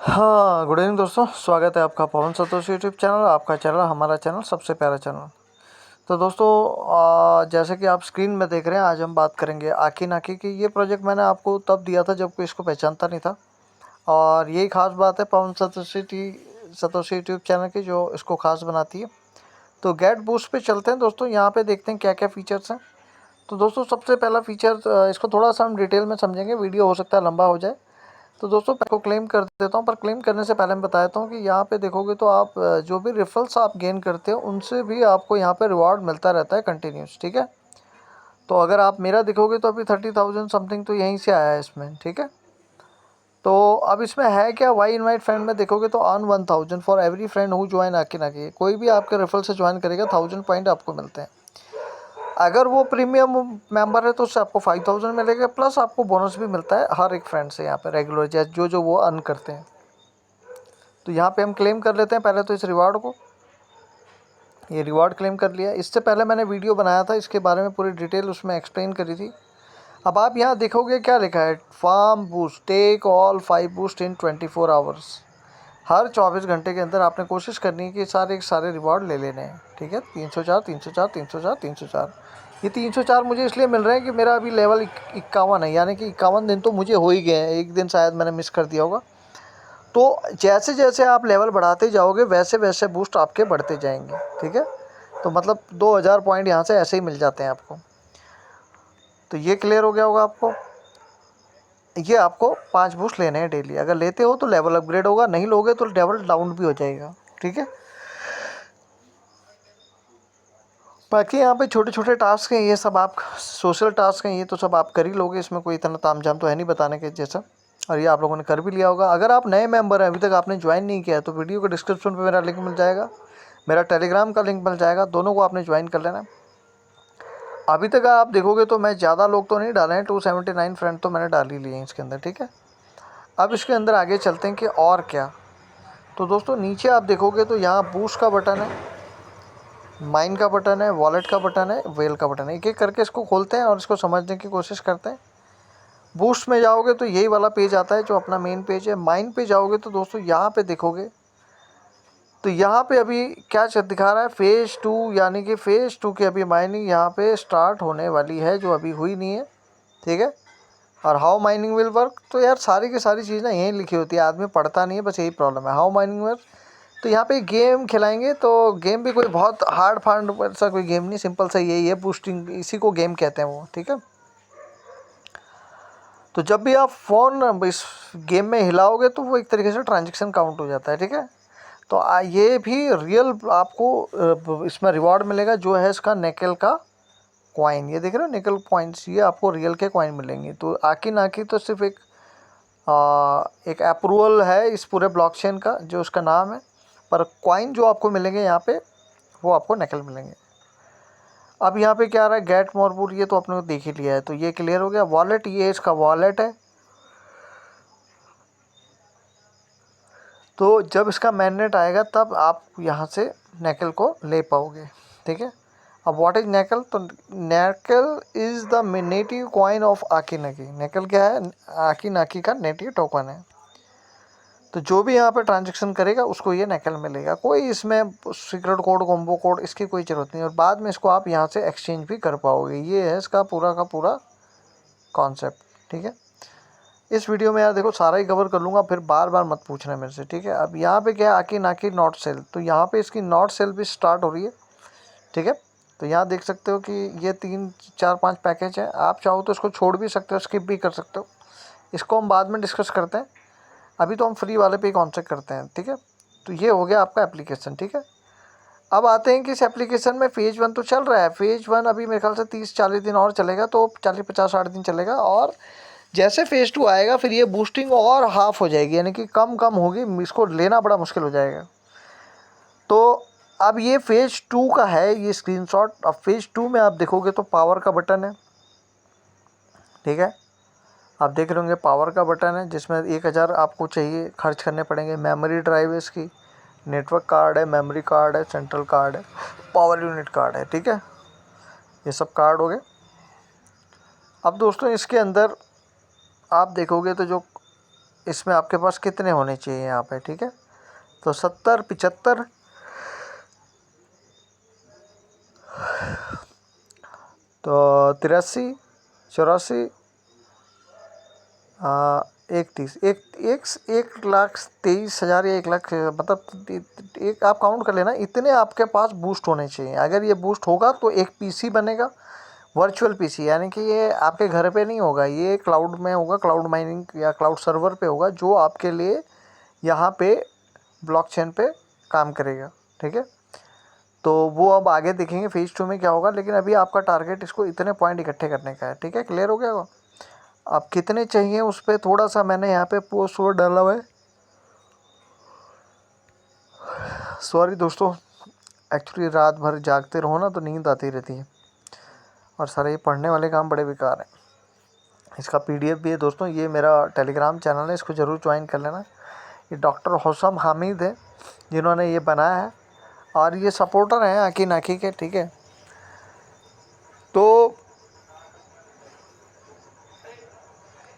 हाँ, good evening दोस्तों। स्वागत है आपका पवन सतोषी यूट्यूब चैनल, आपका चैनल, हमारा चैनल, सबसे प्यारा चैनल। तो दोस्तों जैसे कि आप स्क्रीन में देख रहे हैं, आज हम बात करेंगे आकी नाकी की। ये प्रोजेक्ट मैंने आपको तब दिया था जब कोई इसको पहचानता नहीं था, और यही खास बात है पवन सतोषी यूट्यूब चैनल की जो इसको खास बनाती है। तो गेट बूस्ट पे चलते हैं दोस्तों, यहाँ पे देखते हैं क्या क्या फ़ीचर्स हैं। तो दोस्तों सबसे पहला फ़ीचर, इसको थोड़ा सा हम डिटेल में समझेंगे, वीडियो हो सकता है लंबा हो जाए। तो दोस्तों को क्लेम कर देता हूँ, पर क्लेम करने से पहले मैं बता देता हूँ कि यहाँ पे देखोगे तो आप जो भी रिफल्स आप गेन करते हो उनसे भी आपको यहाँ पे रिवॉर्ड मिलता रहता है कंटिन्यूस, ठीक है। तो अगर आप मेरा देखोगे तो अभी 30,000 समथिंग तो यहीं से आया है इसमें, ठीक है। तो अब इसमें है क्या, वाई इनवाइट फ्रेंड में देखोगे तो earn 1000 for every friend who join आके ना के। कोई भी आपके रेफरल से ज्वाइन करेगा 1000 पॉइंट आपको मिलते हैं। अगर वो प्रीमियम मेंबर है तो उससे आपको 5000 मिलेगा, प्लस आपको बोनस भी मिलता है हर एक फ्रेंड से यहाँ पे रेगुलर, जैसे जो जो वो अर्न करते हैं। तो यहाँ पे हम क्लेम कर लेते हैं पहले तो इस रिवार्ड को। ये रिवार्ड क्लेम कर लिया। इससे पहले मैंने वीडियो बनाया था, इसके बारे में पूरी डिटेल उसमें एक्सप्लेन करी थी। अब आप यहाँ देखोगे क्या लिखा है, farm boost, take all 5 boost in 24 hours. हर 24 घंटे के अंदर आपने कोशिश करनी है कि सारे के सारे रिवार्ड ले लेने हैं, ठीक है। 304 304 304 304, ये 304 मुझे इसलिए मिल रहे हैं कि मेरा अभी लेवल 51 है, यानी कि 51 दिन तो मुझे हो ही गए हैं। एक दिन शायद मैंने मिस कर दिया होगा। तो जैसे जैसे आप लेवल बढ़ाते जाओगे वैसे वैसे बूस्ट आपके बढ़ते जाएंगे, ठीक है। तो मतलब 2000 पॉइंट यहाँ से ऐसे ही मिल जाते हैं आपको। तो ये क्लियर हो गया होगा आपको। ये आपको 5 बूस्ट लेने हैं डेली। अगर लेते हो तो लेवल अपग्रेड होगा, नहीं लोगे तो लेवल डाउन भी हो जाएगा, ठीक है। बाकी यहाँ पे छोटे छोटे टास्क हैं, ये सब आप सोशल टास्क हैं, ये तो सब आप कर ही लोगे, इसमें कोई इतना तामझाम तो है नहीं बताने के जैसा। और ये आप लोगों ने कर भी लिया होगा। अगर आप नए मेंबर हैं, अभी तक आपने ज्वाइन नहीं किया है, तो वीडियो के डिस्क्रिप्शन पे मेरा लिंक मिल जाएगा, मेरा टेलीग्राम का लिंक मिल जाएगा, दोनों को आपने ज्वाइन कर लेना है। अभी तक आप देखोगे तो मैं ज़्यादा लोग तो नहीं डाले हैं, 279 फ्रेंड तो मैंने डाल ही लिए हैं इसके अंदर, ठीक है। अब इसके अंदर आगे चलते हैं कि और क्या। तो दोस्तों नीचे आप देखोगे तो यहाँ बूस्ट का बटन है, माइन का बटन है, वॉलेट का बटन है, वेल का बटन है। एक एक करके इसको खोलते हैं और इसको समझने की कोशिश करते हैं। बूस्ट में जाओगे तो यही वाला पेज आता है जो अपना मेन पेज है। माइन पे जाओगे तो दोस्तों यहाँ पे देखोगे तो यहाँ पे अभी क्या दिखा रहा है, फेज़ 2, यानी कि फेज़ 2 की अभी माइनिंग यहाँ पे स्टार्ट होने वाली है, जो अभी हुई नहीं है, ठीक है। और हाउ माइनिंग विल वर्क, तो यार सारी की सारी चीज़ ना यहीं लिखी होती है, आदमी पढ़ता नहीं है, बस यही प्रॉब्लम है। हाउ माइनिंग वर्क, तो यहाँ पे गेम खिलाएंगे। तो गेम भी कोई बहुत हार्ड फार्ड ऐसा कोई गेम नहीं, सिंपल सा यही है, बूस्टिंग, इसी को गेम कहते हैं वो, ठीक है। तो जब भी आप फ़ोन इस गेम में हिलाओगे तो वो एक तरीके से ट्रांजेक्शन काउंट हो जाता है, ठीक है। तो ये भी रियल आपको इसमें रिवॉर्ड मिलेगा, जो है इसका निकल का कॉइन। ये देख रहे हो निकल कॉइन्स, ये आपको रियल के कॉइन मिलेंगे। तो आकी नाकी तो सिर्फ एक अप्रूवल है इस पूरे ब्लॉकचेन का, जो उसका नाम है, पर कॉइन जो आपको मिलेंगे यहाँ पे वो आपको निकल मिलेंगे। अब यहाँ पे क्या आ रहा है, गेट मोर बूट, ये तो आपने देख ही लिया है, तो ये क्लियर हो गया। वॉलेट, ये इसका वॉलेट है। तो जब इसका मैननेट आएगा तब आप यहाँ से नेकल को ले पाओगे, ठीक है। अब व्हाट इज नेकल, तो NACKL is the native coin of Acki Nacki. नेकल क्या है, आकी नाकी का नेटिव टोकन है। तो जो भी यहाँ पे ट्रांजेक्शन करेगा उसको ये नेकल मिलेगा। कोई इसमें सीक्रेट कोड, कॉम्बो कोड, इसकी कोई ज़रूरत नहीं, और बाद में इसको आप यहाँ से एक्सचेंज भी कर पाओगे। ये है इसका पूरा का पूरा कॉन्सेप्ट, ठीक है। इस वीडियो में यार देखो सारा ही कवर कर लूँगा, फिर बार बार मत पूछना मेरे से, ठीक है। अब यहाँ पे क्या है, आकी नाकी नॉट सेल, तो यहाँ पे इसकी नॉट सेल भी स्टार्ट हो रही है, ठीक है। तो यहाँ देख सकते हो कि ये 3 4 5 पैकेज है। आप चाहो तो इसको छोड़ भी सकते हो, स्किप भी कर सकते हो, इसको हम बाद में डिस्कस करते हैं। अभी तो हम फ्री वाले पे ही कॉन्सेप्ट करते हैं, ठीक है। तो ये हो गया आपका एप्लीकेशन, ठीक है। अब आते हैं कि इस एप्लीकेशन में फ़ेज़ 1 तो चल रहा है। फ़ेज़ 1 अभी मेरे ख्याल से 30-40 दिन और चलेगा, तो 40-50-60 दिन चलेगा, और जैसे फ़ेज़ 2 आएगा फिर ये बूस्टिंग और हाफ हो जाएगी, यानी कि कम कम होगी, इसको लेना बड़ा मुश्किल हो जाएगा। तो अब ये फ़ेज़ 2 का है ये स्क्रीनशॉट। अब फ़ेज़ 2 में आप देखोगे तो पावर का बटन है, ठीक है। आप देख रहे होंगे पावर का बटन है, जिसमें 1000 आपको चाहिए खर्च करने पड़ेंगे। मेमोरी ड्राइव है इसकी, नेटवर्क कार्ड है, मेमोरी कार्ड है, सेंट्रल कार्ड है, पावर यूनिट कार्ड है, ठीक है। ये सब कार्ड हो गए। अब दोस्तों इसके अंदर आप देखोगे तो जो इसमें आपके पास कितने होने चाहिए यहाँ पे, ठीक है। तो 70, 75, तो 83, 84, 31, 1,23,000 या 1,00,000, मतलब एक आप काउंट कर लेना, इतने आपके पास बूस्ट होने चाहिए। अगर ये बूस्ट होगा तो एक पीसी बनेगा, वर्चुअल पीसी, यानी कि ये आपके घर पे नहीं होगा, ये क्लाउड में होगा, क्लाउड माइनिंग या क्लाउड सर्वर पे होगा, जो आपके लिए यहाँ पे ब्लॉकचेन पे काम करेगा, ठीक है। तो वो अब आगे देखेंगे फेज़ 2 में क्या होगा, लेकिन अभी आपका टारगेट इसको इतने पॉइंट इकट्ठे करने का है, ठीक है। क्लियर हो गया होगा। आप कितने चाहिए उस पर थोड़ा सा मैंने यहाँ पे पोस्ट वो डाला हुआ है। सॉरी दोस्तों, एक्चुअली रात भर जागते रहो ना तो नींद आती रहती है, और सारे ये पढ़ने वाले काम बड़े बेकार हैं। इसका पीडीएफ भी है दोस्तों, ये मेरा टेलीग्राम चैनल है, इसको ज़रूर ज्वाइन कर लेना। ये डॉक्टर होसम हामिद है जिन्होंने ये बनाया है, और ये सपोर्टर हैं आकी नाकी के, ठीक है। तो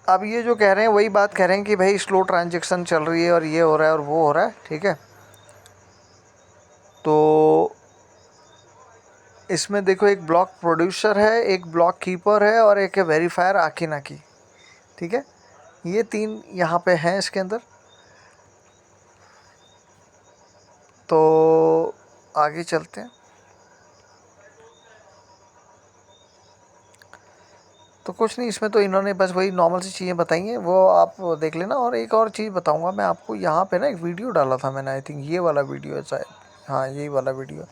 अब ये जो कह रहे हैं वही बात कह रहे हैं कि भाई स्लो ट्रांजैक्शन चल रही है और ये हो रहा है और वो हो रहा है, ठीक है। तो इसमें देखो, एक ब्लॉक प्रोड्यूसर है, एक ब्लॉक कीपर है, और एक है वेरीफायर आकी नाकी, ठीक है। ये 3 यहाँ पे हैं इसके अंदर। तो आगे चलते हैं। तो कुछ नहीं, इसमें तो इन्होंने बस वही नॉर्मल सी चीज़ें बताई हैं, वो आप देख लेना। और एक और चीज़ बताऊंगा मैं आपको, यहाँ पे ना एक वीडियो डाला था मैंने, आई थिंक ये वाला वीडियो है शायद, हाँ यही वाला वीडियो।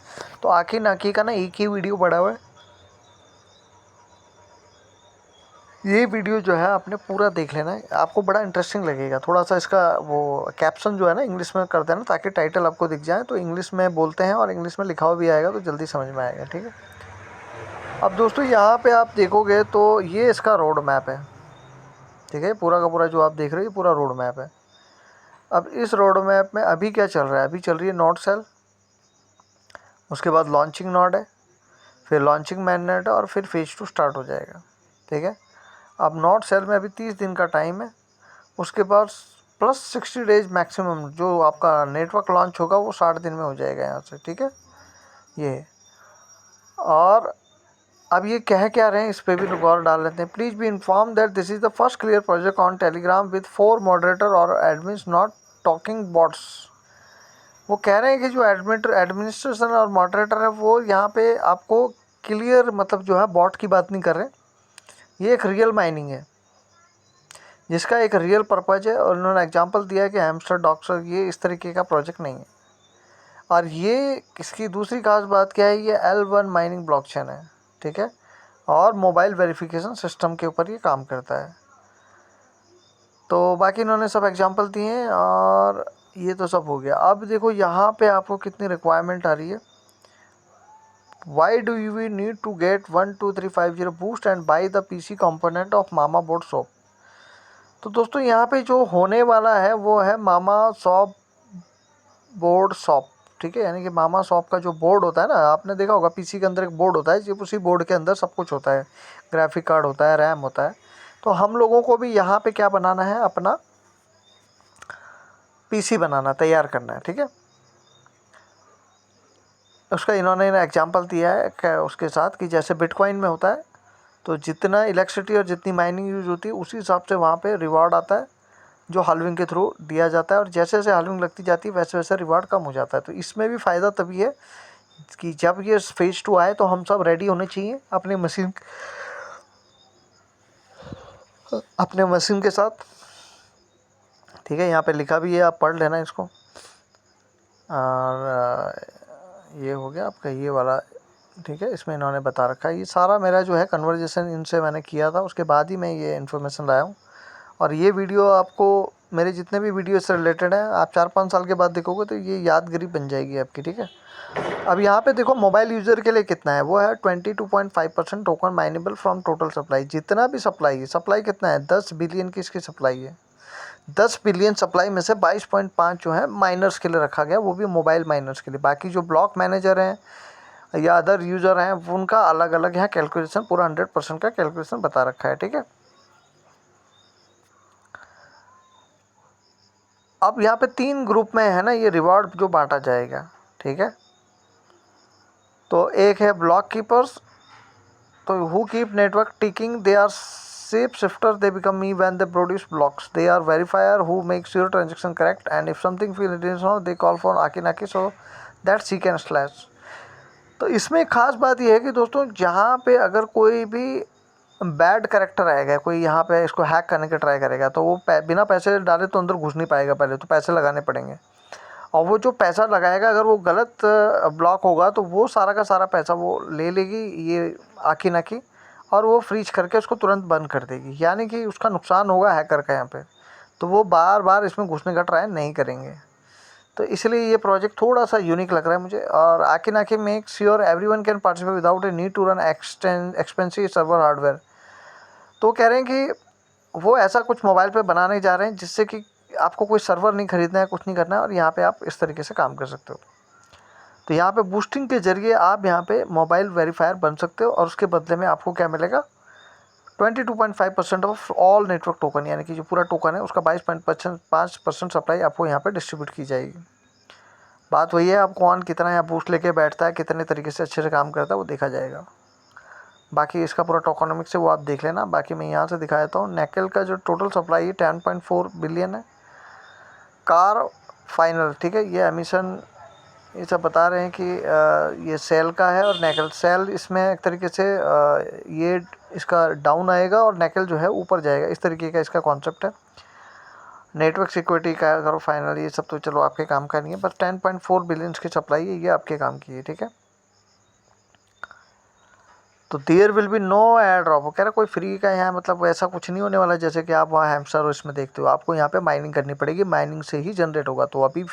तो आकी नाकी का ना एक ही वीडियो पड़ा हुआ है, ये वीडियो जो है आपने पूरा देख लेना है, आपको बड़ा इंटरेस्टिंग लगेगा। थोड़ा सा इसका वो कैप्शन जो है ना इंग्लिश में कर देना, ताकि टाइटल आपको दिख जाए, तो इंग्लिश में बोलते हैं और इंग्लिश में लिखा हुआ भी आएगा, तो जल्दी समझ में आएगा, ठीक है। अब दोस्तों यहाँ पे आप देखोगे तो ये इसका रोड मैप है, ठीक है। पूरा का पूरा जो आप देख रहे हो ये पूरा रोड मैप है। अब इस रोड मैप में अभी क्या चल रहा है, अभी चल रही है नोड सेल, उसके बाद लॉन्चिंग नोड है, फिर लॉन्चिंग मैननेट है, और फिर फेज 2 स्टार्ट हो जाएगा, ठीक है। अब नोड सेल में अभी 30 दिन का टाइम है, उसके बाद प्लस 60 डेज मैक्सिमम, जो आपका नेटवर्क लॉन्च होगा वो 60 दिन में हो जाएगा यहाँ से, ठीक है। ये और अब ये कह क्या रहे हैं इस पर भी गौर डाल लेते हैं। Please be inform that this is the first clear project on Telegram with 4 moderator और एडमिन्स नॉट टॉकिंग बॉट्स। वो कह रहे हैं कि जो एडमिनिस्ट्रेशन और मॉडरेटर है वो यहाँ पे आपको क्लियर, मतलब जो है बॉट की बात नहीं कर रहे, ये एक रियल माइनिंग है जिसका एक रियल पर्पज़ है। और उन्होंने एग्जांपल दिया है कि हैमस्टर डॉक्टर, ये इस तरीके का प्रोजेक्ट नहीं है। और ये इसकी दूसरी खास बात क्या है, ये L1 माइनिंग ब्लॉकचेन है, ठीक है, और मोबाइल वेरिफिकेशन सिस्टम के ऊपर ये काम करता है। तो बाकी इन्होंने सब एग्जांपल दिए हैं, और ये तो सब हो गया। अब देखो यहाँ पे आपको कितनी रिक्वायरमेंट आ रही है। Why do you we need to get 12350 boost and buy the PC component of mama board shop. तो दोस्तों यहाँ पे जो होने वाला है वो है मामा शॉप बोर्ड शॉप, ठीक है। यानी कि मामा शॉप का जो बोर्ड होता है ना, आपने देखा होगा पीसी के अंदर एक बोर्ड होता है, जब उसी बोर्ड के अंदर सब कुछ होता है, ग्राफिक कार्ड होता है, रैम होता है। तो हम लोगों को भी यहाँ पे क्या बनाना है, अपना पीसी बनाना, तैयार करना है, ठीक है। उसका इन्होंने एग्जांपल दिया है उसके साथ कि जैसे बिटकॉइन में होता है, तो जितना इलेक्ट्रिसिटी और जितनी माइनिंग यूज़ होती है उसी हिसाब से वहाँ पे रिवार्ड आता है, जो हाल्विंग के थ्रू दिया जाता है। और जैसे जैसे हाल्विंग लगती जाती है वैसे वैसे रिवार्ड कम हो जाता है। तो इसमें भी फ़ायदा तभी है कि जब ये फेज़ 2 आए तो हम सब रेडी होने चाहिए अपने मशीन के साथ, ठीक है। यहाँ पे लिखा भी है, आप पढ़ लेना इसको। और ये हो गया आपका ये वाला, ठीक है। इसमें इन्होंने बता रखा है, ये सारा मेरा जो है कन्वर्जेसन इनसे मैंने किया था, उसके बाद ही मैं ये इन्फॉर्मेशन लाया हूँ। और ये वीडियो आपको, मेरे जितने भी वीडियो से रिलेटेड हैं, आप 4-5 साल के बाद देखोगे तो ये यादगिरी बन जाएगी आपकी, ठीक है। अब यहाँ पे देखो मोबाइल यूज़र के लिए कितना है, वो है 22.5% token minable from total supply. जितना भी सप्लाई है, सप्लाई कितना है, 10 बिलियन की इसकी सप्लाई है। 10 बिलियन सप्लाई में से 22.5 जो है माइनर्स के लिए रखा गया, वो भी मोबाइल माइनर्स के लिए। बाकी जो ब्लॉक मैनेजर हैं या अदर यूज़र हैं उनका अलग अलग यहाँ कैलकुलेशन, पूरा 100% का कैलकुलेशन बता रखा है, ठीक है। अब यहाँ पे 3 ग्रुप में है ना ये रिवॉर्ड जो बांटा जाएगा, ठीक है। तो एक है ब्लॉक कीपर्स, तो who keep network ticking, they are shape shifter, they become me when they produce blocks, they are verifier who makes your transaction correct, and if something feels irrational they call for Akinaki so that she can slash। तो इसमें खास बात यह है कि दोस्तों जहाँ पे अगर कोई भी बैड करेक्टर आएगा, कोई यहाँ पे इसको हैक करने का ट्राई करेगा, तो वो बिना पैसे डाले तो अंदर घुस नहीं पाएगा, पहले तो पैसे लगाने पड़ेंगे। और वो जो पैसा लगाएगा अगर वो गलत ब्लॉक होगा तो वो सारा का सारा पैसा वो ले लेगी ये आकिनाकी, और वो फ्रीज करके उसको तुरंत बंद कर देगी, यानी कि उसका नुकसान होगा हैकर का यहाँ पे। तो वो बार बार इसमें घुसने का ट्राई नहीं करेंगे। तो इसलिए ये प्रोजेक्ट थोड़ा सा यूनिक लग रहा है मुझे। और Acki Nacki make sure everyone can participate without a need to run expensive server hardware. तो कह रहे हैं कि वो ऐसा कुछ मोबाइल पे बनाने जा रहे हैं जिससे कि आपको कोई सर्वर नहीं खरीदना है, कुछ नहीं करना है, और यहाँ पे आप इस तरीके से काम कर सकते हो। तो यहाँ पे बूस्टिंग के जरिए आप यहाँ पे मोबाइल वेरीफायर बन सकते हो, और उसके बदले में आपको क्या मिलेगा, 22.5% ऑफ ऑल नेटवर्क टोकन, यानी कि जो पूरा टोकन है उसका 22.5% सप्लाई आपको यहाँ पे डिस्ट्रीब्यूट की जाएगी। बात वही है, आप कौन कितना यहाँ बूस्ट लेके बैठता है, कितने तरीके से अच्छे से काम करता है वो देखा जाएगा। बाकी इसका पूरा टोकनोमिक्स है वो आप देख लेना। बाकी मैं यहाँ से दिखा देता हूँ। नेकेल का जो टोटल सप्लाई है 10.4 बिलियन है। कार फाइनल, ठीक है, ये एमिशन ये सब बता रहे हैं कि ये सेल का है, और नेकेल सेल इसमें एक तरीके से ये इसका डाउन आएगा और नेकेल जो है ऊपर जाएगा, इस तरीके का इसका कॉन्सेप्ट है। नेटवर्क सिक्योरिटी का अगर फाइनल ये सब तो चलो आपके काम का नहीं है, बस 10.4 बिलियन की सप्लाई है, ये आपके काम की है, ठीक है। तो there will be no air drop, वो कह रहा कोई फ्री का यहाँ मतलब ऐसा कुछ नहीं होने वाला जैसे कि आप वहाँ हैमस्टर और इसमें देखते हो। आपको यहाँ पे माइनिंग करनी पड़ेगी, माइनिंग से ही जनरेट होगा। तो अभी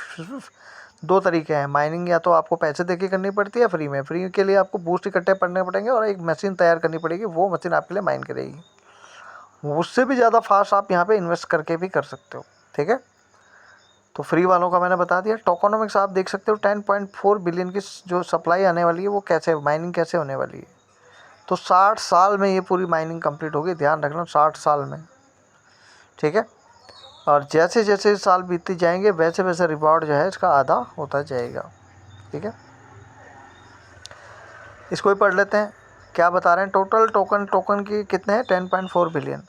2 तरीके हैं माइनिंग, या तो आपको पैसे देके करनी पड़ती है फ्री में। फ्री के लिए आपको बूस्ट इकट्ठे पड़ने पड़ेंगे और एक मशीन तैयार करनी पड़ेगी, वो मशीन आपके लिए माइन करेगी। उससे भी ज़्यादा फास्ट आप यहाँ पे इन्वेस्ट करके भी कर सकते हो, ठीक है। तो फ्री वालों का मैंने बता दिया। टोकनोमिक्स आप देख सकते हो 10.4 बिलियन की जो सप्लाई आने वाली है वो कैसे माइनिंग कैसे होने वाली है। तो 60 साल में ये पूरी माइनिंग कंप्लीट होगी, ध्यान रखना 60 साल में, ठीक है। और जैसे जैसे साल बीतते जाएंगे वैसे वैसे रिवॉर्ड जो है इसका आधा होता जाएगा, ठीक है। इसको ही पढ़ लेते हैं क्या बता रहे हैं। टोटल टोकन की कितने हैं, 10.4 बिलियन।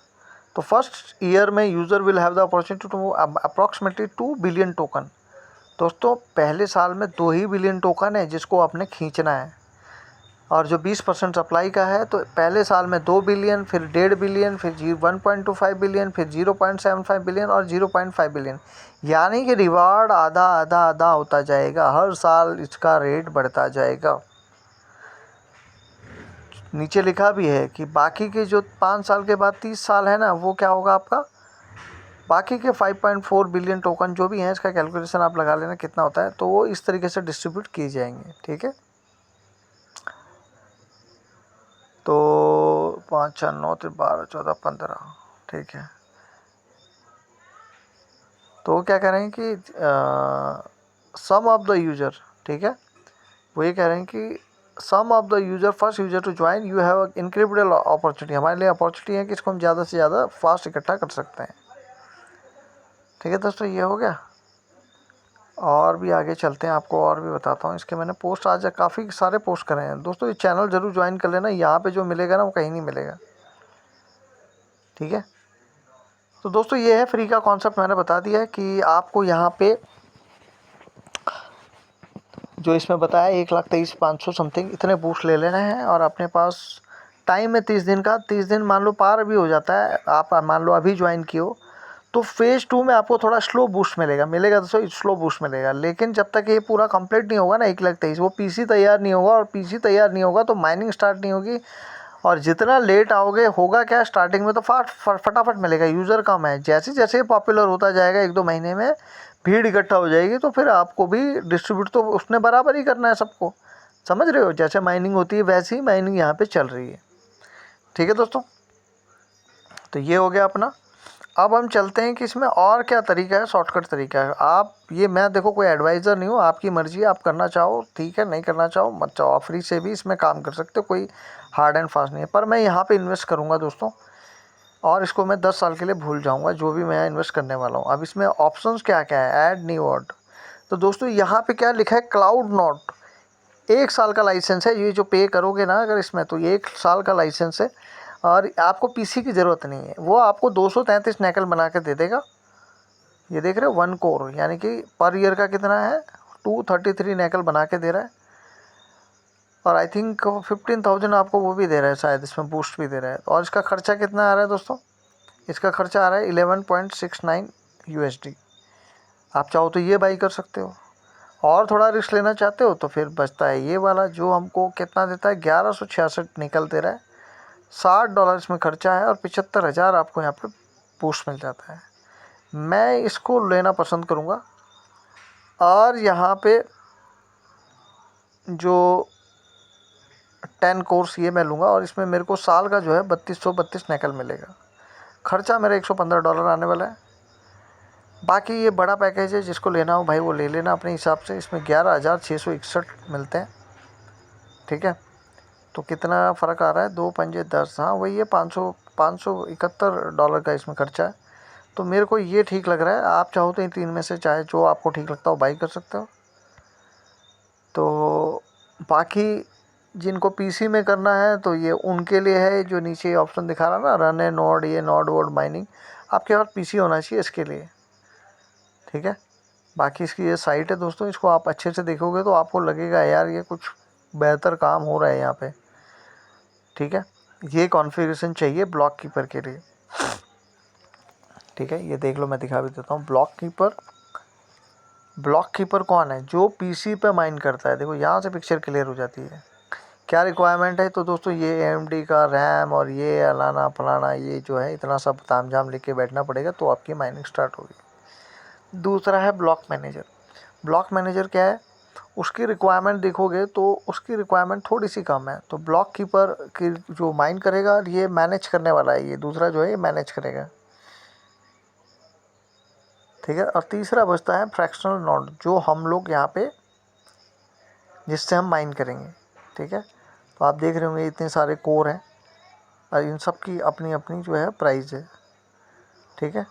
तो फर्स्ट ईयर में user will have the opportunity to approximately 2 billion token. दोस्तों पहले साल में 2 ही बिलियन टोकन है जिसको आपने खींचना है, और जो 20% सप्लाई का है तो पहले साल में 2 बिलियन, फिर 1.5 बिलियन, फिर 1.25 बिलियन, फिर 0.75 बिलियन और 0.5 बिलियन, यानी कि रिवार्ड आधा आधा आधा होता जाएगा, हर साल इसका रेट बढ़ता जाएगा। नीचे लिखा भी है कि बाकी के जो 5 साल के बाद 30 साल है ना, वो क्या होगा आपका, बाकी के 5.4 बिलियन टोकन जो भी हैं, इसका कैलकुलेशन आप लगा लेना कितना होता है, तो वो इस तरीके से डिस्ट्रीब्यूट किए जाएंगे, ठीक है। तो 5 6 9 12 14 15, ठीक है। तो क्या कह रहे हैं कि सम ऑफ द यूज़र, ठीक है, वो ये कह रहे हैं कि some of the user first user to join you have incredible opportunity, हमारे लिए अपॉर्चुनिटी है कि इसको हम ज़्यादा से ज़्यादा फास्ट इकट्ठा कर सकते हैं, ठीक है दोस्तों। ये हो गया, और भी आगे चलते हैं, आपको और भी बताता हूँ। इसके मैंने पोस्ट आज काफ़ी सारे पोस्ट करे हैं दोस्तों। ये चैनल ज़रूर ज्वाइन कर लेना, यहाँ पे जो मिलेगा ना वो कहीं नहीं मिलेगा, ठीक है। तो दोस्तों ये है फ्री का कॉन्सेप्ट, मैंने बता दिया है कि आपको यहाँ पे जो इसमें बताया 1,23,500 समथिंग इतने बूस्ट ले लेने हैं, और अपने पास टाइम है 30 दिन का। 30 दिन मान लो पार भी हो जाता है, आप मान लो अभी ज्वाइन किए हो, तो फेज़ 2 में आपको थोड़ा स्लो बूस्ट मिलेगा दोस्तों, स्लो बूस्ट मिलेगा। लेकिन जब तक ये पूरा कंप्लीट नहीं होगा ना 1,23,000, वो पीसी तैयार नहीं होगा, और पीसी तैयार नहीं होगा तो माइनिंग स्टार्ट नहीं होगी। और जितना लेट आओगे होगा क्या, स्टार्टिंग में तो फटाफट मिलेगा, यूज़र कम है। जैसे जैसे पॉपुलर होता जाएगा 1-2 महीने में भीड़ इकट्ठा हो जाएगी, तो फिर आपको भी डिस्ट्रीब्यूट तो उसने बराबर ही करना है सबको, समझ रहे हो। जैसे माइनिंग होती है वैसे ही माइनिंग यहाँ पे चल रही है, ठीक है दोस्तों। तो ये हो गया अपना। अब हम चलते हैं कि इसमें और क्या तरीका है, शॉर्टकट तरीका है। आप ये, मैं देखो कोई एडवाइज़र नहीं हूँ, आपकी मर्ज़ी, आप करना चाहो ठीक है, नहीं करना चाहो मत चाहो, आप फ्री से भी इसमें काम कर सकते हो, कोई हार्ड एंड फास्ट नहीं है। पर मैं यहाँ पे इन्वेस्ट करूँगा दोस्तों, और इसको मैं 10 साल के लिए भूल जाऊंगा जो भी मैं इन्वेस्ट करने वाला हूँ। अब इसमें ऑप्शंस क्या क्या है, ऐड न्यू ऑर्ड। तो दोस्तों यहाँ पे क्या लिखा है, क्लाउड नोट, 1 साल का लाइसेंस है। ये जो पे करोगे ना अगर इसमें, तो ये 1 साल का लाइसेंस है और आपको पीसी की ज़रूरत नहीं है। वो आपको 233 नैकल बना के दे देगा। ये देख रहे हो 1 कोर, यानी कि पर ईयर का कितना है, 233 नैकल बना के दे रहा है। और आई थिंक 15,000 आपको वो भी दे रहा है शायद, इसमें बूस्ट भी दे रहा है। और इसका खर्चा कितना आ रहा है दोस्तों, इसका खर्चा आ रहा है 11.69 यूएसडी। आप चाहो तो ये बाई कर सकते हो, और थोड़ा रिस्क लेना चाहते हो तो फिर बचता है ये वाला जो हमको कितना देता है, 1166 निकल दे रहा है। $60 इसमें खर्चा है और 75,000 आपको यहाँ पे बूस्ट मिल जाता है। मैं इसको लेना पसंद करूँगा। और यहाँ पे जो 10 कोर्स ये मैं लूँगा और इसमें मेरे को साल का जो है 3232 नैकल मिलेगा। खर्चा मेरा $115 आने वाला है। बाकी ये बड़ा पैकेज है, जिसको लेना हो भाई वो ले लेना अपने हिसाब से। इसमें 11,661 मिलते हैं, ठीक है। तो कितना फ़र्क आ रहा है, 2 पंजे 10, हाँ वही है, $571 का इसमें खर्चा है। तो मेरे को ये ठीक लग रहा है। आप चाहो तो इन तीन में से चाहे जो आपको ठीक लगता हो बाई कर सकते हो। तो बाकी जिनको पीसी में करना है तो ये उनके लिए है, जो नीचे ऑप्शन दिखा रहा ना, रन ए नोड, ये नोड वोड माइनिंग, आपके पास पीसी होना चाहिए इसके लिए, ठीक है। बाकी इसकी ये साइट है दोस्तों, इसको आप अच्छे से देखोगे तो आपको लगेगा यार ये कुछ बेहतर काम हो रहा है यहाँ पे, ठीक है। ये कॉन्फ़िगरेशन चाहिए ब्लॉक कीपर के लिए, ठीक है। ये देख लो, मैं दिखा भी देता हूँ। ब्लॉक कीपर कौन है, जो पीसी पे माइन करता है। देखो यहाँ से पिक्चर क्लियर हो जाती है क्या रिक्वायरमेंट है। तो दोस्तों ये AMD का रैम और ये अलाना फलाना, ये जो है इतना सब तामझाम लेके बैठना पड़ेगा तो आपकी माइनिंग स्टार्ट होगी। दूसरा है ब्लॉक मैनेजर। ब्लॉक मैनेजर क्या है, उसकी रिक्वायरमेंट देखोगे तो उसकी रिक्वायरमेंट थोड़ी सी कम है। तो ब्लॉक कीपर की जो माइन करेगा ये मैनेज करने वाला है, ये दूसरा जो है ये मैनेज करेगा, ठीक है। और तीसरा बचता है फ्रैक्शनल नोड, जो हम लोग यहाँ पे जिससे हम माइन करेंगे, ठीक है। तो आप देख रहे होंगे इतने सारे कोर हैं और इन सब की अपनी अपनी जो है प्राइस है, ठीक है।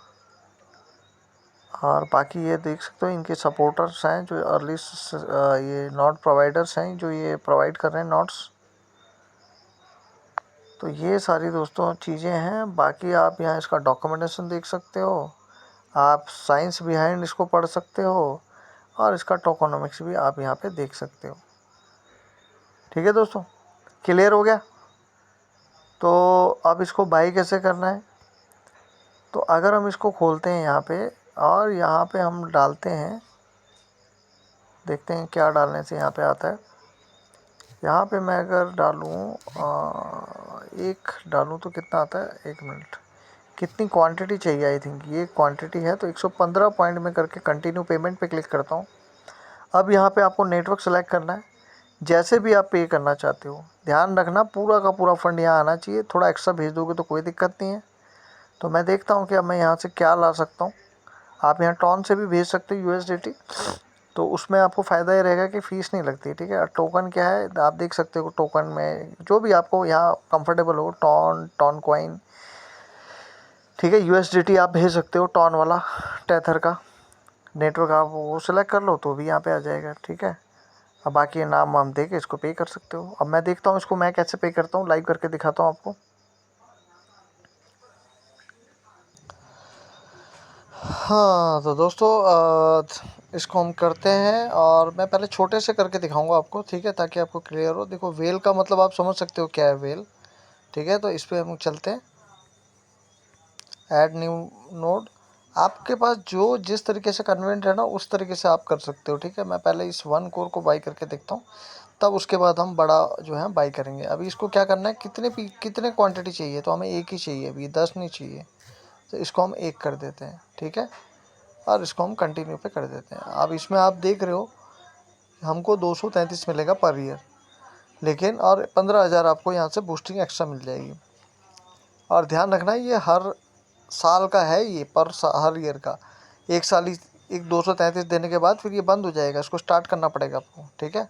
और बाकी ये देख सकते हो इनके सपोर्टर्स हैं जो अर्ली ये नोड प्रोवाइडर्स हैं जो ये प्रोवाइड कर रहे हैं नोड्स। तो ये सारी दोस्तों चीज़ें हैं। बाकी आप यहाँ इसका डॉक्यूमेंटेशन देख सकते हो, आप साइंस बिहाइंड इसको पढ़ सकते हो, और इसका टोकोनॉमिक्स भी आप यहाँ पे देख सकते हो, ठीक है दोस्तों। क्लियर हो गया। तो अब इसको बाई कैसे करना है, तो अगर हम इसको खोलते हैं यहाँ पे और यहाँ पे हम डालते हैं, देखते हैं क्या डालने से यहाँ पे आता है। यहाँ पे मैं अगर डालूँ एक डालूँ तो कितना आता है, 1 मिनट, कितनी क्वांटिटी चाहिए, आई थिंक ये क्वांटिटी है तो 115 पॉइंट में करके कंटिन्यू पेमेंट पे क्लिक करता हूँ। अब यहाँ पे आपको नेटवर्क सेलेक्ट करना है, जैसे भी आप पे करना चाहते हो। ध्यान रखना पूरा का पूरा फंड यहाँ आना चाहिए, थोड़ा एक्स्ट्रा भेज दोगे तो कोई दिक्कत नहीं है। तो मैं देखता हूँ कि अब मैं यहाँ से क्या ला सकता हूँ। आप यहाँ टॉन से भी भेज सकते हो USDT, तो उसमें आपको फ़ायदा ये रहेगा कि फ़ीस नहीं लगती, ठीक है। टोकन क्या है आप देख सकते हो, टोकन में जो भी आपको यहाँ कंफर्टेबल हो, टॉन कॉइन, ठीक है। USDT आप भेज सकते हो टॉन वाला, टेथर का नेटवर्क आप वो सिलेक्ट कर लो तो भी यहाँ पे आ जाएगा, ठीक है। अब बाकी नाम वाम दे के इसको पे कर सकते हो। अब मैं देखता हूँ इसको मैं कैसे पे करता हूँ, लाइव करके दिखाता हूँ आपको। हाँ तो दोस्तों इसको हम करते हैं और मैं पहले छोटे से करके दिखाऊंगा आपको, ठीक है, ताकि आपको क्लियर हो। देखो वेल का मतलब आप समझ सकते हो क्या है वेल, ठीक है। तो इस पर हम चलते हैं, ऐड न्यू नोड। आपके पास जो जिस तरीके से कन्वेंट है ना उस तरीके से आप कर सकते हो, ठीक है। मैं पहले इस 1 कोर को बाई करके देखता हूँ, तब उसके बाद हम बड़ा जो है बाई करेंगे। अभी इसको क्या करना है, कितने क्वांटिटी चाहिए, तो हमें एक ही चाहिए, अभी 10 नहीं चाहिए। तो इसको हम एक कर देते हैं, ठीक है। और इसको हम कंटिन्यू पे कर देते हैं। अब इसमें आप देख रहे हो हमको 233 मिलेगा पर ईयर, लेकिन और 15,000 आपको यहाँ से बूस्टिंग एक्स्ट्रा मिल जाएगी। और ध्यान रखना ये हर साल का है, ये हर ईयर का। एक साल ही एक 233 देने के बाद फिर ये बंद हो जाएगा, इसको स्टार्ट करना पड़ेगा आपको, ठीक है।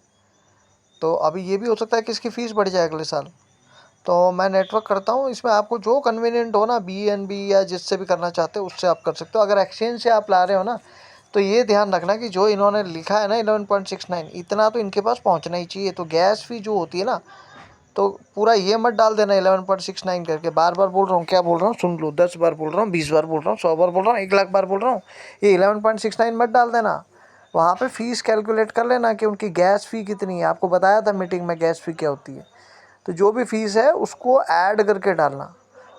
तो अभी ये भी हो सकता है कि इसकी फ़ीस बढ़ जाए अगले साल, तो मैं नेटवर्क करता हूँ। इसमें आपको जो कन्वीनियंट हो ना, BNB या जिससे भी करना चाहते हो उससे आप कर सकते हो। अगर एक्सचेंज से आप ला रहे हो ना, तो ये ध्यान रखना कि जो इन्होंने लिखा है ना 11.69, इतना तो इनके पास पहुँचना ही चाहिए। तो गैस फी जो होती है ना, तो पूरा ये मत डाल देना 11.69 करके। बार बार बोल रहा हूँ, क्या बोल रहा हूँ सुन लो, 10 बार बोल रहा हूँ, 20 बार बोल रहा हूँ, 100 बार बोल रहा हूँ, 1 लाख बार बोल रहा हूँ, ये 11.69 मत डाल देना। वहाँ पे फ़ीस कैलकुलेट कर लेना कि उनकी गैस फ़ी कितनी है। आपको बताया था मीटिंग में गैस फ़ी क्या होती है। तो जो भी फ़ीस है उसको ऐड करके डालना।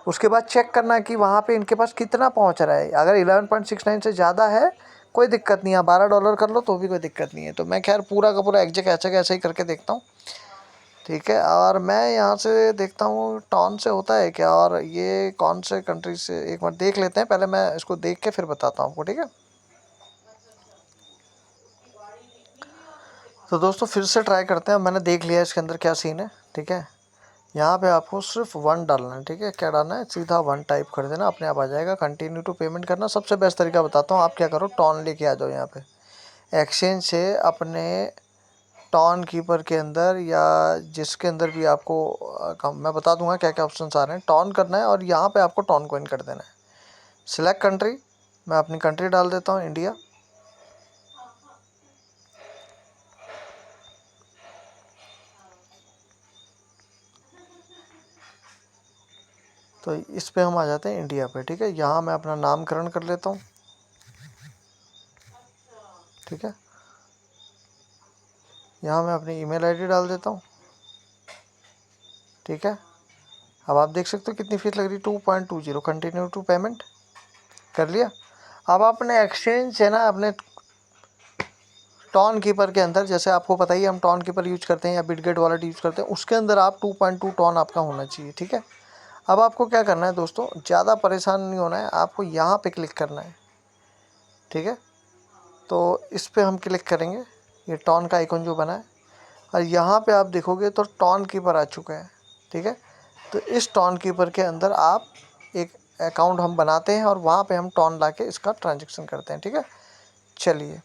उसके बाद चेक करना कि वहाँ पे इनके पास कितना पहुँच रहा है। अगर 11.69 से ज़्यादा है कोई दिक्कत नहीं है, $12 कर लो तो भी कोई दिक्कत नहीं है। तो मैं खैर पूरा का पूरा एग्जैक्ट ऐसा कैसे ही करके देखता हूँ, ठीक है। और मैं यहाँ से देखता हूँ टॉन से होता है क्या, और ये कौन से कंट्री से, एक बार देख लेते हैं। पहले मैं इसको देख के फिर बताता हूँ आपको, ठीक है। तो दोस्तों फिर से ट्राई करते हैं। मैंने देख लिया इसके अंदर क्या सीन है, ठीक है। यहाँ पे आपको सिर्फ 1 डालना है, ठीक है। क्या डालना है, सीधा 1 टाइप कर देना, अपने आप आ जाएगा। कंटिन्यू टू पेमेंट करना। सबसे बेस्ट तरीका बताता हूँ, आप क्या करो, टॉन लेके आ जाओ यहाँ पे एक्सचेंज से अपने टॉन कीपर के अंदर, या जिसके अंदर भी आपको मैं बता दूंगा क्या क्या ऑप्शंस आ रहे हैं। टॉन करना है और यहाँ पे आपको टॉन कॉइन कर देना है। सिलेक्ट कंट्री, मैं अपनी कंट्री डाल देता हूँ, इंडिया। तो इस पे हम आ जाते हैं इंडिया पे, ठीक है। यहाँ मैं अपना नामकरण कर लेता हूँ, ठीक है। यहाँ मैं अपनी ईमेल आईडी डाल देता हूँ, ठीक है। अब आप देख सकते हो कितनी फीस लग रही है, 2.20। कंटिन्यू टू पेमेंट कर लिया। अब अपने एक्सचेंज से ना, अपने टॉन कीपर के अंदर, जैसे आपको पता ही हम टॉन कीपर यूज करते हैं या बिटगेट वॉलेट यूज करते हैं, उसके अंदर आप 2.2 टॉन आपका होना चाहिए, ठीक है। अब आपको क्या करना है दोस्तों, ज़्यादा परेशान नहीं होना है, आपको यहाँ पे क्लिक करना है, ठीक है। तो इस पे हम क्लिक करेंगे, ये टॉन का आइकन जो बना है, और यहाँ पे आप देखोगे तो टॉन कीपर आ चुका है, ठीक है। तो इस टॉन कीपर के अंदर आप एक अकाउंट हम बनाते हैं और वहाँ पे हम टॉन ला के इसका ट्रांजेक्शन करते हैं, ठीक है। चलिए,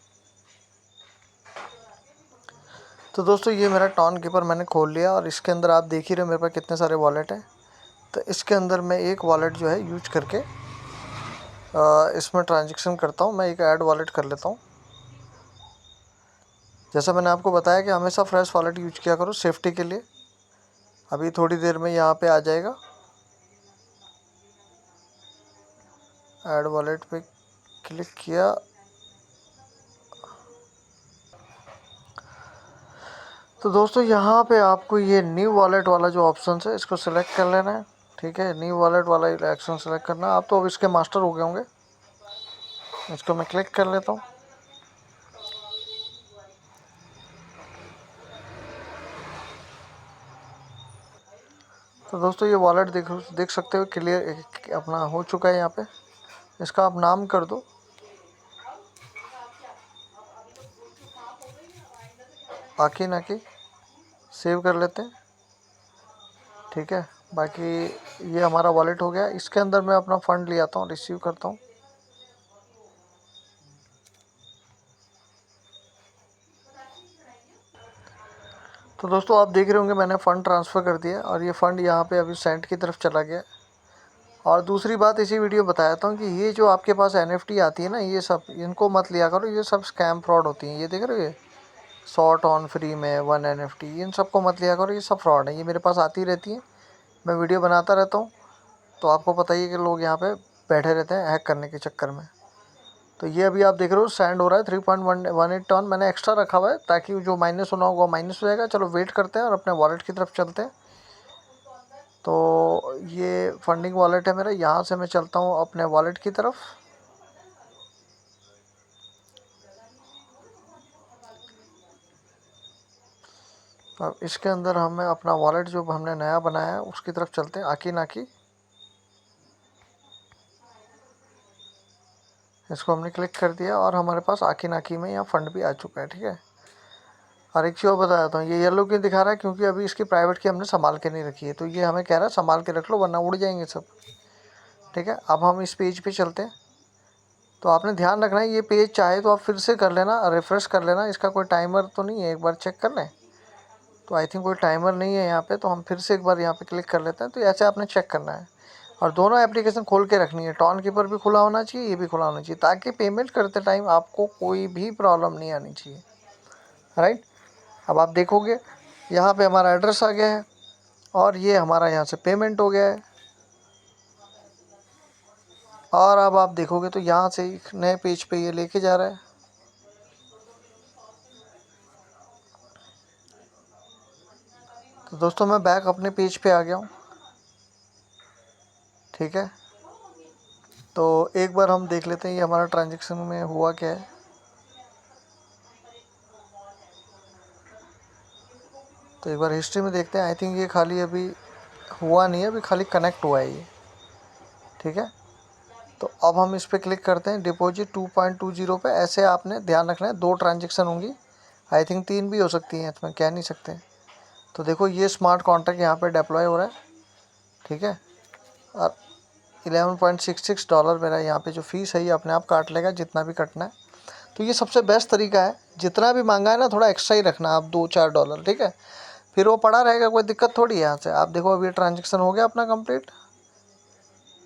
तो दोस्तों ये मेरा टॉन कीपर मैंने खोल लिया, और इसके अंदर आप देख ही रहे हो मेरे पास कितने सारे वॉलेट हैं। तो इसके अंदर मैं एक वॉलेट जो है यूज करके इसमें ट्रांजेक्शन करता हूँ। मैं एक ऐड वॉलेट कर लेता हूँ। जैसा मैंने आपको बताया कि हमेशा फ्रेश वॉलेट यूज किया करो सेफ्टी के लिए। अभी थोड़ी देर में यहाँ पे आ जाएगा, ऐड वॉलेट पे क्लिक किया। तो दोस्तों यहाँ पे आपको ये न्यू वॉलेट वाला जो ऑप्शन है इसको सिलेक्ट कर लेना है, ठीक है। न्यू वॉलेट वाला ऑप्शन सेलेक्ट करना है। आप तो अब इसके मास्टर हो गए होंगे। इसको मैं क्लिक कर लेता हूँ। तो दोस्तों ये वॉलेट देख सकते हो क्लियर अपना हो चुका है। यहाँ पे इसका आप नाम कर दो, आकी नाकी। सेव कर लेते हैं, ठीक है। बाकी ये हमारा वॉलेट हो गया। इसके अंदर मैं अपना फ़ंड ले आता हूँ, रिसीव करता हूँ। तो दोस्तों आप देख रहे होंगे मैंने फ़ंड ट्रांसफ़र कर दिया, और ये फ़ंड यहाँ पे अभी सेंड की तरफ चला गया। और दूसरी बात इसी वीडियो बताता हूँ कि ये जो आपके पास NFT आती है ना, ये सब इनको मत लिया करो, ये सब स्कैम फ्रॉड होती हैं। ये देख रहे हो, ये शॉर्ट ऑन फ्री में 1 NFT, इन सबको मत लिया करो, ये सब फ्रॉड है। ये मेरे पास आती रहती है, मैं वीडियो बनाता रहता हूँ। तो आपको पता ही है कि लोग यहाँ पे बैठे रहते हैं हैक करने के चक्कर में। तो ये अभी आप देख रहे हो सेंड हो रहा है 3.18 टन। मैंने एक्स्ट्रा रखा हुआ है ताकि जो माइनस होना होगा माइनस हो जाएगा। चलो वेट करते हैं और अपने वॉलेट की तरफ चलते हैं। तो ये फंडिंग वॉलेट है मेरा, यहाँ से मैं चलता हूँ अपने वॉलेट की तरफ। अब इसके अंदर हमें अपना वॉलेट जो हमने नया बनाया है उसकी तरफ चलते हैं, आकी नाकी। इसको हमने क्लिक कर दिया और हमारे पास आकी नाकी में यहाँ फ़ंड भी आ चुका है, ठीक है। और एक चीज़ और बता देता हूँ, ये येलो क्यों दिखा रहा है, क्योंकि अभी इसकी प्राइवेट की हमने संभाल के नहीं रखी है। तो ये हमें कह रहा है संभाल के रख लो वरना उड़ जाएंगे सब, ठीक है। अब हम इस पेज पे चलते हैं। तो आपने ध्यान रखना है, ये पेज चाहे तो आप फिर से कर लेना, रिफ़्रेश कर लेना। इसका कोई टाइमर तो नहीं है, एक बार चेक कर लें। तो आई थिंक कोई टाइमर नहीं है यहाँ पे, तो हम फिर से एक बार यहाँ पे क्लिक कर लेते हैं। तो ऐसे आपने चेक करना है और दोनों एप्लीकेशन खोल के रखनी है। टॉन कीपर भी खुला होना चाहिए, ये भी खुला होना चाहिए, ताकि पेमेंट करते टाइम आपको कोई भी प्रॉब्लम नहीं आनी चाहिए, राइट। अब आप देखोगे यहाँ पे हमारा एड्रेस आ गया है और ये हमारा यहाँ से पेमेंट हो गया है। और अब आप देखोगे तो यहाँ से एक नए पेज पे ये लेके जा रहा है। तो दोस्तों मैं बैक अपने पेज पे आ गया हूँ, ठीक है। तो एक बार हम देख लेते हैं ये हमारा ट्रांजैक्शन में हुआ क्या है। तो एक बार हिस्ट्री में देखते हैं। आई थिंक ये खाली अभी हुआ नहीं है, अभी खाली कनेक्ट हुआ है ये, ठीक है। तो अब हम इस पर क्लिक करते हैं डिपॉजिट 2.20 पे। ऐसे आपने ध्यान रखना है, 2 ट्रांजेक्शन होंगी, आई थिंक 3 भी हो सकती हैं, इसमें कह नहीं सकते। तो देखो ये स्मार्ट कॉन्ट्रैक्ट यहाँ पे डिप्लॉय हो रहा है, ठीक है। और $11.66 मेरा यहाँ पे जो फ़ीस है ये अपने आप काट लेगा, जितना भी कटना है। तो ये सबसे बेस्ट तरीका है। जितना भी मांगा है ना, थोड़ा एक्स्ट्रा ही रखना आप, $2-4, ठीक है। फिर वो पड़ा रहेगा, कोई दिक्कत थोड़ी है यहाँ से। आप देखो अभी ट्रांजेक्शन हो गया अपना कंप्लीट।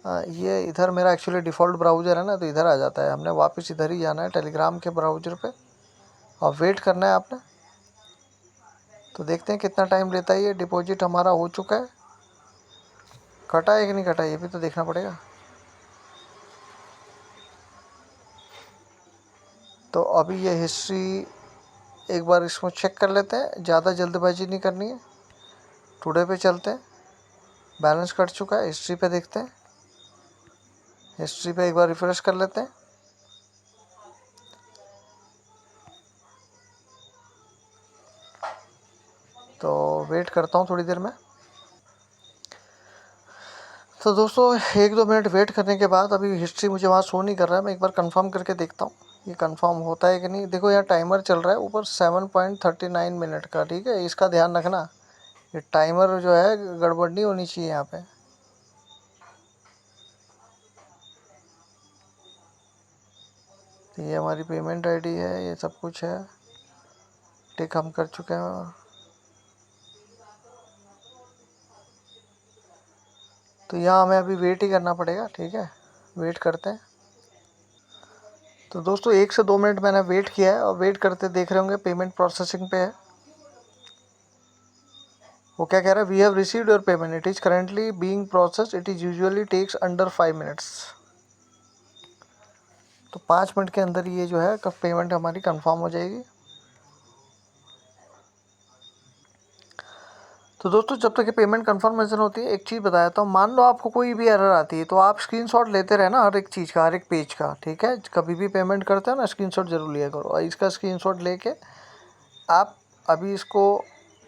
ये इधर मेरा एक्चुअली डिफ़ॉल्ट ब्राउज़र है ना, तो इधर आ जाता है। हमने वापस इधर ही जाना है टेलीग्राम के ब्राउज़र पे और वेट करना है आपने। तो देखते हैं कितना टाइम लेता है। ये डिपॉजिट हमारा हो चुका है, कटा है कि नहीं कटा, ये भी तो देखना पड़ेगा। तो अभी ये हिस्ट्री एक बार इसको चेक कर लेते हैं, ज़्यादा जल्दबाजी नहीं करनी है। टुडे पे चलते हैं, बैलेंस कट चुका है। हिस्ट्री पे देखते हैं, हिस्ट्री पे एक बार रिफ्रेश कर लेते हैं। तो वेट करता हूँ थोड़ी देर में। तो दोस्तों 1-2 मिनट वेट करने के बाद अभी हिस्ट्री मुझे वहाँ शो नहीं कर रहा है। मैं एक बार कंफर्म करके देखता हूँ ये कंफर्म होता है कि नहीं। देखो यहाँ टाइमर चल रहा है ऊपर 7.39 मिनट का, ठीक है। इसका ध्यान रखना, ये टाइमर जो है गड़बड़ नहीं होनी चाहिए यहाँ पे। तो ये हमारी पेमेंट आईडी है, ये सब कुछ है, टिक हम कर चुके हैं। तो यहाँ हमें अभी वेट ही करना पड़ेगा, ठीक है। वेट करते हैं। तो दोस्तों 1 से 2 मिनट मैंने वेट किया है और वेट करते देख रहे होंगे पेमेंट प्रोसेसिंग पे है। वो क्या कह रहा है, we have received your payment, it is currently being processed, it is usually takes under 5 minutes. तो 5 मिनट के अंदर ये जो है कब पेमेंट हमारी कंफर्म हो जाएगी। तो दोस्तों जब तक ये पेमेंट कंफर्मेशन होती है, एक चीज़ बताया था, मान लो आपको कोई भी एरर आती है तो आप स्क्रीनशॉट लेते रहना हर एक चीज़ का, हर एक पेज का, ठीक है। कभी भी पेमेंट करते हो ना, स्क्रीनशॉट जरूर लिया करो। और इसका स्क्रीनशॉट लेके आप अभी इसको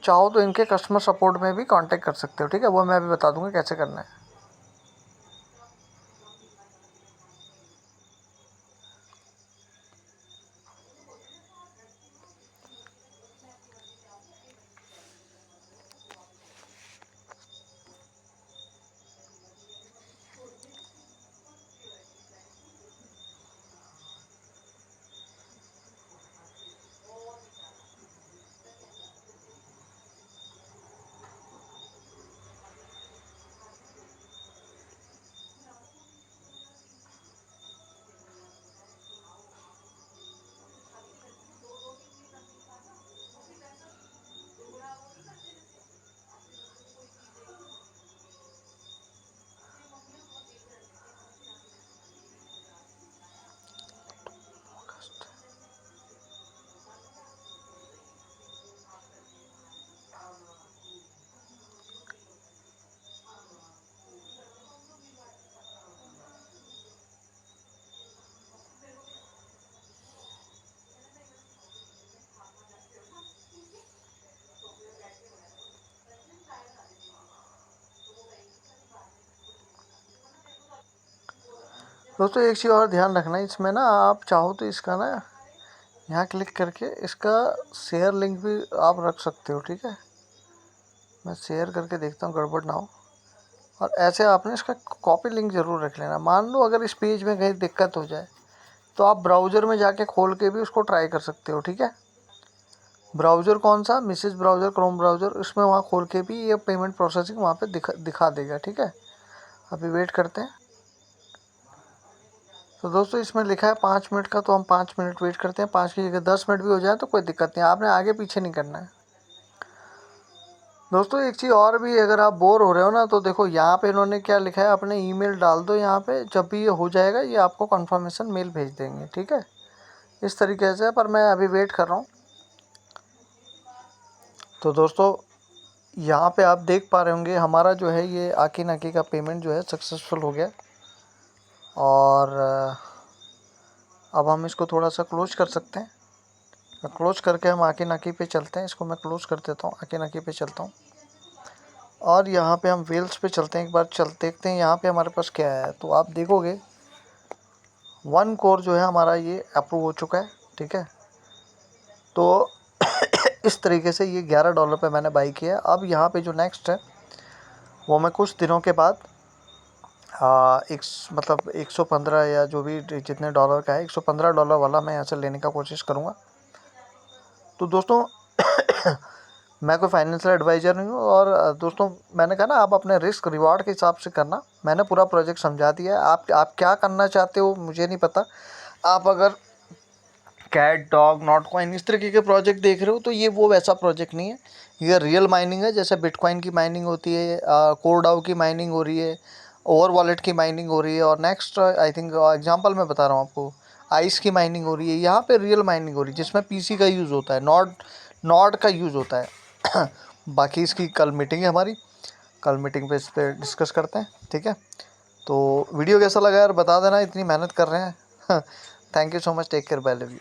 चाहो तो इनके कस्टमर सपोर्ट में भी कांटेक्ट कर सकते हो, ठीक है। वो मैं अभी बता दूंगा कैसे करना है। दोस्तों एक चीज़ और ध्यान रखना है इसमें ना, आप चाहो तो इसका ना यहाँ क्लिक करके इसका शेयर लिंक भी आप रख सकते हो, ठीक है। मैं शेयर करके देखता हूँ गड़बड़ ना हो। और ऐसे आपने इसका कॉपी लिंक ज़रूर रख लेना। मान लो अगर इस पेज में कहीं दिक्कत हो जाए तो आप ब्राउज़र में जाके खोल के भी उसको ट्राई कर सकते हो, ठीक है। ब्राउज़र कौन सा, मिसेज ब्राउज़र, क्रोम ब्राउज़र, इसमें वहाँ खोल के भी ये पेमेंट प्रोसेसिंग वहाँ पे दिखा देगा। ठीक है, अभी वेट करते हैं। तो दोस्तों इसमें लिखा है 5 मिनट का, तो हम 5 मिनट वेट करते हैं। 5 की जगह 10 मिनट भी हो जाए तो कोई दिक्कत नहीं, आपने आगे पीछे नहीं करना है। दोस्तों एक चीज़ और भी, अगर आप बोर हो रहे हो ना, तो देखो यहाँ पे इन्होंने क्या लिखा है, अपने ईमेल डाल दो यहाँ पे, जब भी ये हो जाएगा ये आपको कंफर्मेशन मेल भेज देंगे। ठीक है, इस तरीके से। पर मैं अभी वेट कर रहा हूँ। तो दोस्तों यहाँ पे आप देख पा रहे होंगे हमारा जो है ये आकी नाकी का पेमेंट जो है सक्सेसफुल हो गया। और अब हम इसको थोड़ा सा क्लोज कर सकते हैं। क्लोज करके हम आकी नाकी पे चलते हैं। इसको मैं क्लोज कर देता हूँ, आकी नाकी पे चलता हूँ। और यहाँ पे हम वेल्स पे चलते हैं, एक बार देखते हैं यहाँ पे हमारे पास क्या है। तो आप देखोगे 1 कोर जो है हमारा ये अप्रूव हो चुका है। ठीक है, तो इस तरीके से ये $11 पे मैंने बाई किया है। अब यहाँ पे जो नेक्स्ट है वो मैं कुछ दिनों के बाद एक मतलब 115 या जो भी जितने डॉलर का है, $115 वाला मैं यहाँ से लेने का कोशिश करूँगा। तो दोस्तों मैं कोई फाइनेंशियल एडवाइज़र नहीं हूँ। और दोस्तों मैंने कहा ना, आप अपने रिस्क रिवार्ड के हिसाब से करना। मैंने पूरा प्रोजेक्ट समझा दिया है। आप क्या करना चाहते हो मुझे नहीं पता। आप अगर कैट डॉग नॉट कॉइन इस तरीके के प्रोजेक्ट देख रहे हो तो ये वो वैसा प्रोजेक्ट नहीं है। ये रियल माइनिंग है, जैसे बिटकॉइन की माइनिंग होती है, कोरडाओ की माइनिंग हो रही है, ओवर वॉलेट की माइनिंग हो रही है, और नेक्स्ट आई थिंक एग्जांपल मैं बता रहा हूँ आपको, आइस की माइनिंग हो रही है। यहाँ पे रियल माइनिंग हो रही है जिसमें पीसी का यूज़ होता है, नॉड का यूज़ होता है। बाकी इसकी कल मीटिंग है हमारी, कल मीटिंग पे इस पर डिस्कस करते हैं। ठीक है, तो वीडियो कैसा लगा यार बता देना, इतनी मेहनत कर रहे हैं। Thank you so much, take care, bye, love you.